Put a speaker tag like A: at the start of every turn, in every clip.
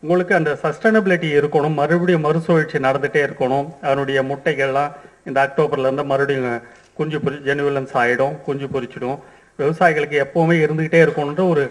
A: உங்களுக்கு அந்த சஸ்டைனபிலிட்டி இருக்கணும், மறுபடியும் மறுசுழற்சி நடந்துகிட்டே இருக்கணும். அதனுடைய முட்டைகள்லாம் இந்த அக்டோபர்லேருந்து மறுபடியும் குஞ்சு ஜெனுவலன்ஸ் ஆகிடும், குஞ்சு பொரிச்சிடும். விவசாயிகளுக்கு எப்போவுமே இருந்துக்கிட்டே இருக்கணுன்ற ஒரு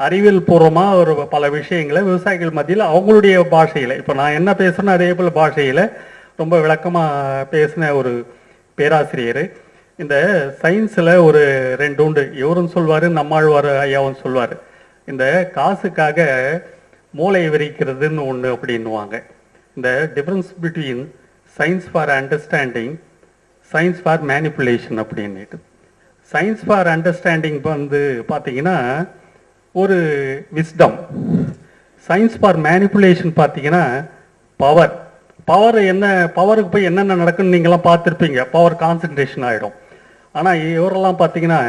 A: அறிவியல் பூர்வமாக ஒரு பல விஷயங்களை விவசாயிகள் மத்தியில் அவங்களுடைய பாஷையில், இப்போ நான் என்ன பேசுகிறேன்னு அதே போல் பாஷையில் ரொம்ப விளக்கமாக பேசின ஒரு பேராசிரியர். இந்த சயின்ஸில் ஒரு 2 உண்டு. இவரும் சொல்வார், நம்மாழ்வார் ஐயாவும் சொல்வார். இந்த காசுக்காக மூளை விரிக்கிறதுன்னு ஒன்று அப்படின்னுவாங்க. இந்த difference between science for understanding, science for manipulation அப்படின்ட்டு. சயின்ஸ் ஃபார் அண்டர்ஸ்டாண்டிங் வந்து பார்த்தீங்கன்னா ஒரு விஸ்டம். சயின்ஸ் ஃபார் மேனிப்புலேஷன் பார்த்தீங்கன்னா பவர். பவர் என்ன, பவருக்கு போய் என்னென்ன நடக்குன்னு நீங்களாம் பார்த்துருப்பீங்க. பவர் கான்சன்ட்ரேஷன் ஆகிடும். ஆனால் இவரெல்லாம் பார்த்தீங்கன்னா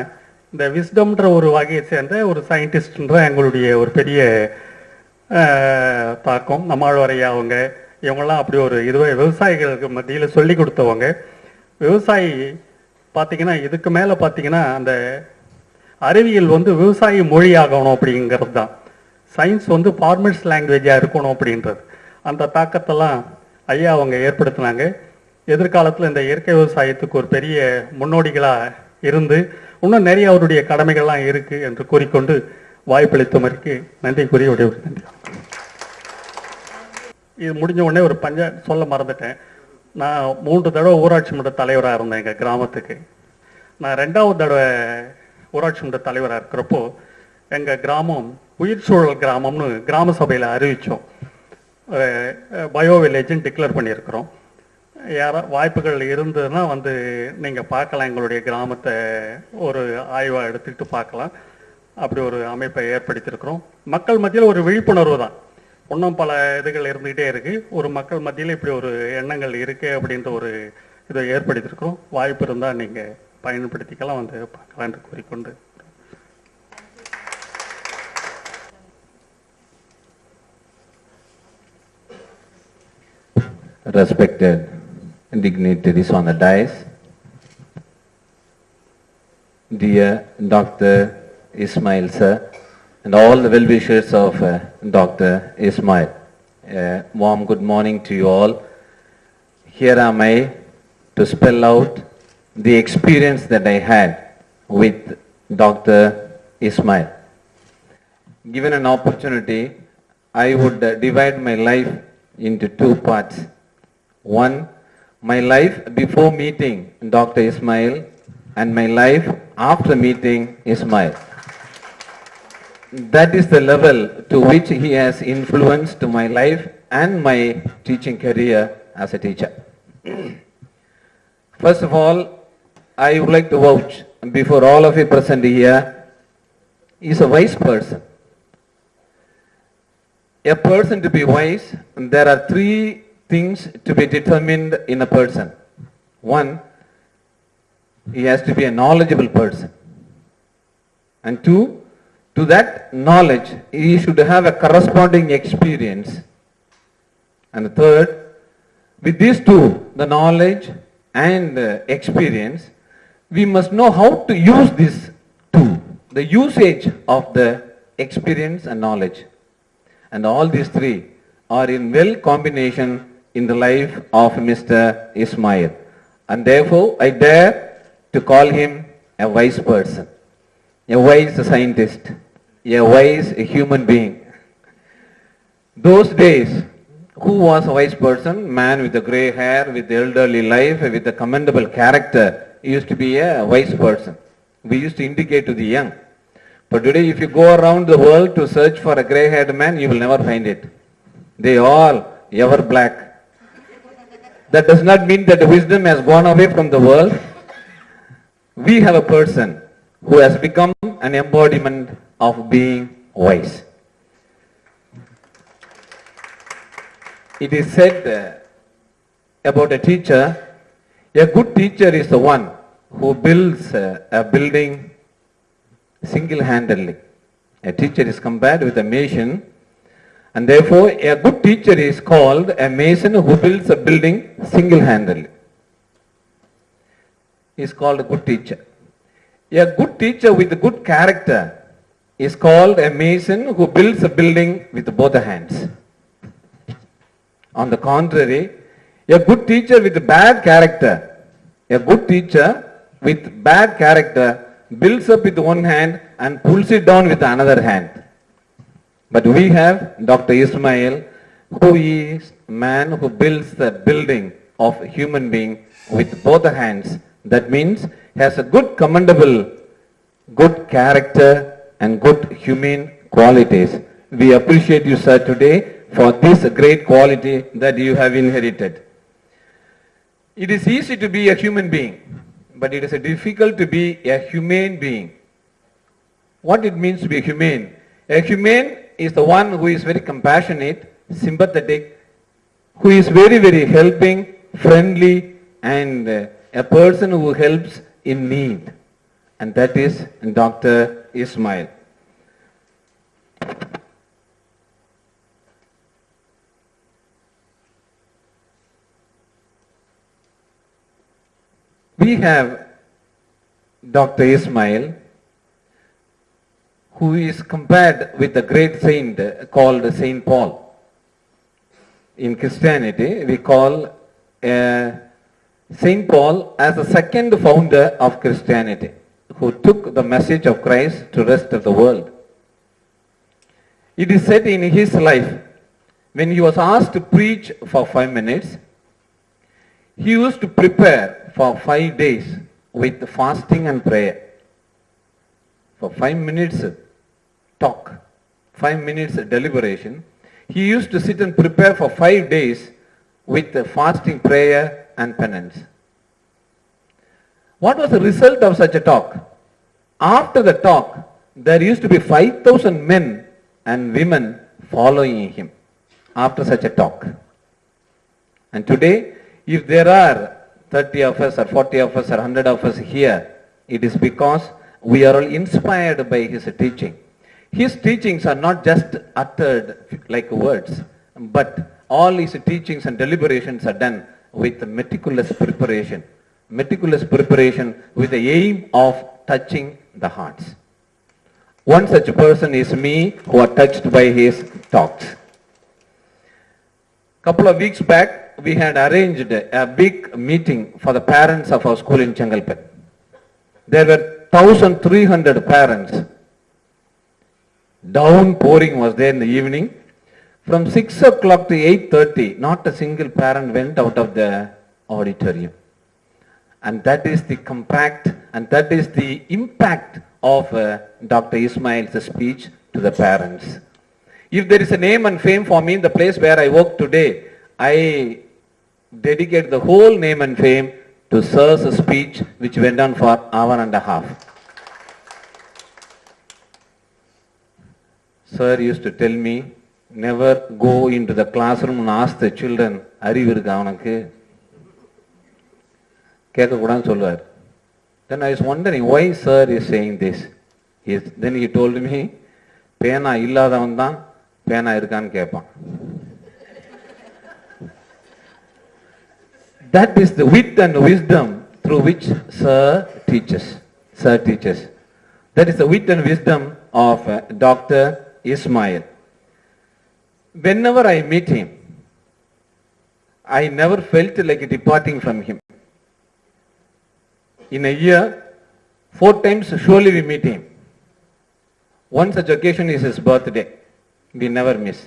A: இந்த விஸ்டம்ன்ற ஒரு வகையை சேர்ந்த ஒரு சயின்டிஸ்ட்ன்ற எங்களுடைய ஒரு பெரிய தாக்கம். நம்மாழ்வாரையா அவங்க இவங்கெல்லாம் அப்படி ஒரு இதுவே விவசாயிகளுக்கு மத்தியில் சொல்லி கொடுத்தவங்க. விவசாயி பார்த்தீங்கன்னா இதுக்கு மேலே பார்த்தீங்கன்னா அந்த அறிவியல் வந்து விவசாயி மொழி ஆகணும் அப்படிங்கிறது தான். சயின்ஸ் வந்து ஃபார்மர்ஸ் லாங்குவேஜாக இருக்கணும் அப்படின்றது. அந்த தாக்கத்தெல்லாம் ஐயா அவங்க ஏற்படுத்தினாங்க. எதிர்காலத்தில் இந்த இயற்கை விவசாயத்துக்கு ஒரு பெரிய முன்னோடிகளாக இருந்து இன்னும் நிறைய அவருடைய கடமைகள்லாம் இருக்குது என்று கூறிக்கொண்டு வாய்ப்பளித்தவருக்கு நன்றி கூறி விடைபெறுகிறேன். நன்றி. இது முடிஞ்ச உடனே ஒரு சொல்ல மறந்துட்டேன். நான் 3 தடவை ஊராட்சி மன்ற தலைவராக இருந்தேன் எங்கள் கிராமத்துக்கு. நான் 2வது தடவை ஊராட்சி மன்ற தலைவராக இருக்கிறப்போ எங்கள் கிராமம் உயிர் சூழல் கிராமம்னு கிராம சபையில் அறிவித்தோம். பயோ வில்லேஜ்னு டிக்ளேர் பண்ணியிருக்கிறோம். வாய்ப்புகள் இருந்ததுன்னா வந்து நீங்கள் பார்க்கலாம், எங்களுடைய கிராமத்தை ஒரு ஆய்வாக எடுத்துக்கிட்டு பார்க்கலாம். அப்படி ஒரு அமைப்பை ஏற்படுத்தியிருக்கிறோம். மக்கள் மத்தியில் ஒரு விழிப்புணர்வு தான். இன்னும் பல இதுகள் இருந்துகிட்டே இருக்கு. ஒரு மக்கள் மத்தியில் இப்படி ஒரு எண்ணங்கள் இருக்கு அப்படின்ற ஒரு இதை ஏற்படுத்தியிருக்கிறோம். வாய்ப்பு இருந்தால் நீங்கள் பயன்படுத்திக்கலாம், வந்து பார்க்கலாம் என்று கூறிக்கொண்டு
B: respected dignitaries on the dais, dear Dr. Ismail sir, and all the well-wishers of Dr. Ismail. Warm good morning to you all. Here am I to spell out the experience that I had with Dr. Ismail. Given an opportunity, I would divide my life into 2 parts. One, my life before meeting Dr. Ismail and my life after meeting Ismail. That is the level to which he has influenced my life and my teaching career as a teacher. First of all, I would like to vouch before all of you present here, he is a wise person. A person to be wise, there are 3 things to be determined in a person. One, he has to be a knowledgeable person. And 2, to that knowledge, he should have a corresponding experience. And the 3rd, with these 2, the knowledge and experience, we must know how to use these 2, the usage of the experience and knowledge. And all these 3 are in well combination in the life of Mr. Ismail. And therefore, I dare to call him a wise person, a wise scientist, a wise human being. Those days, who was a wise person? Man with a grey hair, with elderly life, with a commendable character, he used to be a wise person. We used to indicate to the young. But today, if you go around the world to search for a grey-haired man, you will never find it. They all ever black. That does not mean that wisdom has gone away from the world. We have a person who has become an embodiment of being wise. It is said about a teacher, a good teacher is the one who builds a building single-handedly. A teacher is compared with a mason, and therefore a good teacher is called a mason who builds a building single-handedly. He is called a good teacher. A good teacher with a good character is called a mason who builds a building with both the hands. On the contrary, a good teacher with bad character, a good teacher with bad character builds up with one hand and pulls it down with another hand. But we have Dr. Ismail, who is a man who builds the building of a human being with both the hands. That means he has a good commendable, good character and good humane qualities. We appreciate you, sir, today for this great quality that you have inherited. It is easy to be a human being, but it is difficult to be a humane being. What it means to be humane? A humane is the one who is very compassionate, sympathetic, who is very, very helping, friendly, and a person who helps in need. And that is Dr. Ismail. We have Dr. Ismail, who is compared with a great saint called Saint Paul. In Christianity, we call Saint Paul as the second founder of Christianity, who took the message of Christ to the rest of the world. It is said in his life, when he was asked to preach for 5 minutes, he used to prepare for 5 days with fasting and prayer. For 5 minutes talk, 5 minutes deliberation, he used to sit and prepare for 5 days with fasting, prayer and penance. What was the result of such a talk? After the talk, there used to be 5,000 men and women following him after such a talk. And today, if there are 30 of us or 40 of us or 100 of us here, it is because we are all inspired by his teaching. His teachings are not just uttered like words, but all his teachings and deliberations are done with meticulous preparation. Meticulous preparation with the aim of touching the hearts. One such person is me, who are touched by his talks. Couple of weeks back, we had arranged a big meeting for the parents of our school in Chengalpet. There were 1,300 parents. Downpouring was there in the evening. From 6 o'clock to 8:30, not a single parent went out of the auditorium. And that is the compact and that is the impact of Dr. Ismail's speech to the parents. If there is a name and fame for me in the place where I work today, I dedicate the whole name and fame to Sir's speech, which went on for an hour and a half. Sir used to tell me, never go into the classroom and ask the children, அறிவு இருக்கா அவனுக்கு கேட்கக்கூடாதுன்னு சொல்லுவார். Then I was wondering why sir is saying this. Then he told me, பேனா இல்லாதவன் தான் பேனா இருக்கான்னு கேட்பான். That is the wit and wisdom through which Sir teaches. Sir teaches. That is the wit and wisdom of Dr. Ismail. Whenever I meet him, I never felt like departing from him. In a year, 4 times surely we meet him. One such occasion is his birthday. We never miss.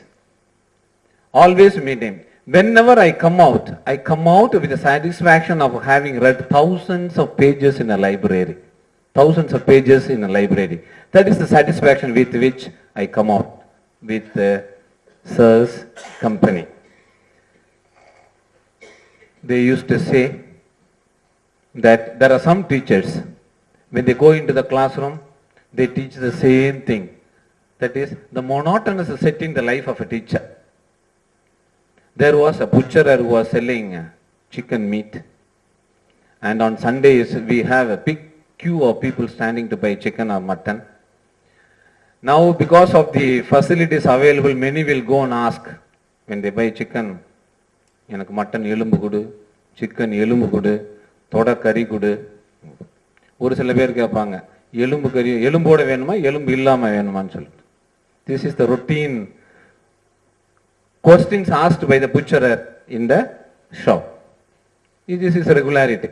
B: Always meet him. Whenever I come out with the satisfaction of having read thousands of pages in a library. Thousands of pages in a library. That is the satisfaction with which I come out with Sir's company. They used to say that there are some teachers, when they go into the classroom, they teach the same thing. That is the monotonous set in the life of a teacher. There was a butcher who was selling chicken meat. And on Sundays, we have a big queue of people standing to buy chicken or mutton. Now, because of the facilities available, many will go and ask, when they buy chicken, எனக்கு mutton எலும்பு கொடு, chicken எலும்பு கொடு, தொட கறி கொடு. ஒரு சில பேர் கேட்பாங்க, எலும்பு கறி எலும்போட வேணுமா எலும்பு இல்லாம வேணுமான்னு சொல்லிட்டு. This is the routine questions asked by the butcherer in the shop. This is regularity.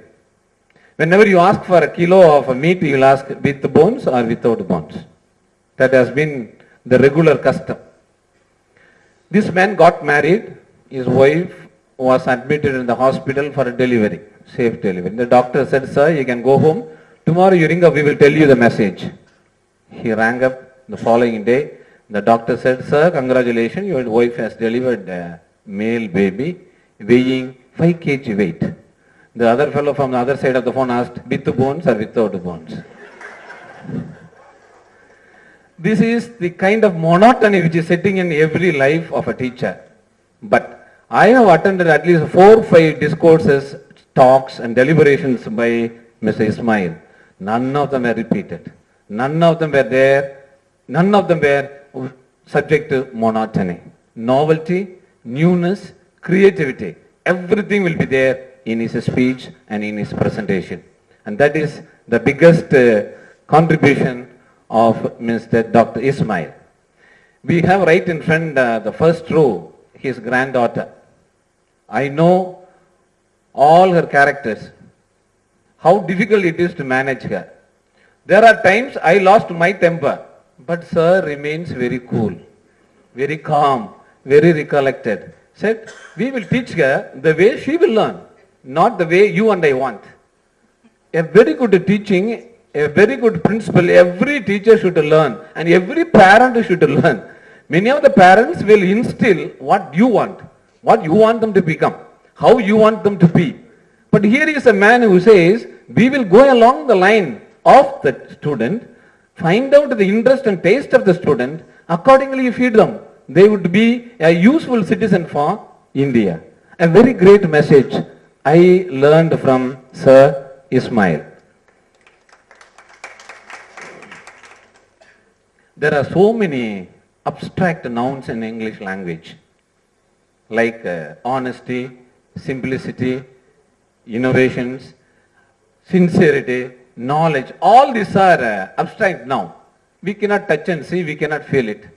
B: Whenever you ask for a kilo of meat, you will ask with bones or without bones. That has been the regular custom. This man got married. His wife was admitted in the hospital for a delivery, safe delivery. The doctor said, sir, you can go home. Tomorrow you ring up, we will tell you the message. He rang up the following day. The doctor said, sir, congratulations, your wife has delivered a male baby weighing 5 kg weight. The other fellow from the other side of the phone asked, with bones or without bones? This is the kind of monotony which is setting in every life of a teacher. But I have attended at least 4 or 5 discourses, talks and deliberations by Mr. Ismail. None of them were repeated. None of them were there. None of them were subject to monotony. Novelty, newness, creativity. Everything will be there in his speech and in his presentation. And that is the biggest contribution of Mr. Dr. Ismail. We have right in front the first row, his granddaughter. I know all her characters, how difficult it is to manage her. There are times I lost my temper, but sir remains very cool, very calm, very recollected. Said, we will teach her the way she will learn, not the way you and I want. A very good teaching, a very good principle, every teacher should learn and every parent should learn. Many of the parents will instill what you want them to become, how you want them to be. But here is a man who says, we will go along the line of the student, find out the interest and taste of the student, accordingly you feed them. They would be a useful citizen for India. A very great message I learned from Sir Ismail. There are so many abstract nouns in English language, like honesty, simplicity, innovations, sincerity, knowledge. All these are abstract now. We cannot touch and see, we cannot feel it.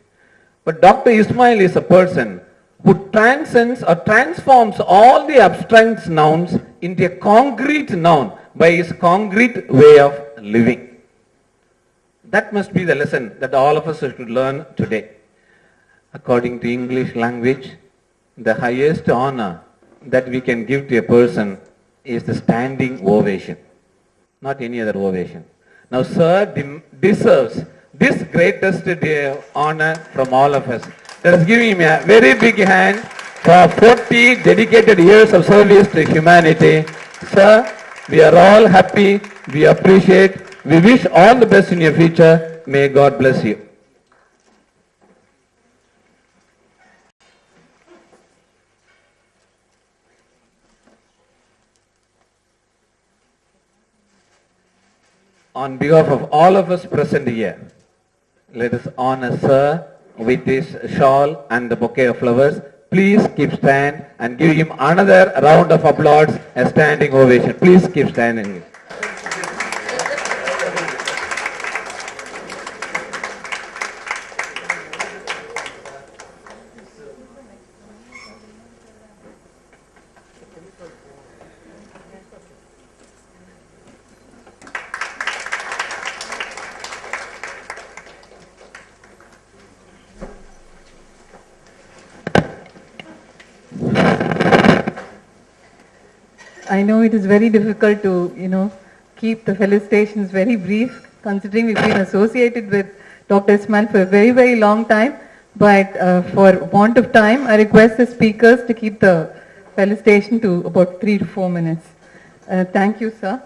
B: But Dr. Ismail is a person who transcends or transforms all the abstract nouns into a concrete noun by his concrete way of living. That must be the lesson that all of us should learn today. According to English language, the highest honor that we can give to a person is the standing ovation, not any other ovation. Now, sir deserves this greatest honor from all of us. Let us give him a very big hand for 40 dedicated years of service to humanity. Sir, we are all happy, we appreciate, we wish all the best in your future. May God bless you. On behalf of all of us present here, let us honor Sir with his shawl and the bouquet of flowers. Please keep stand and give him another round of applause, a standing ovation. Please keep standing.
C: I know it is very difficult to, keep the felicitations very brief, considering we've been associated with Dr. Ismail for a very, very long time. But for want of time, I request the speakers to keep the felicitation to about 3 to 4 minutes. Thank you, sir.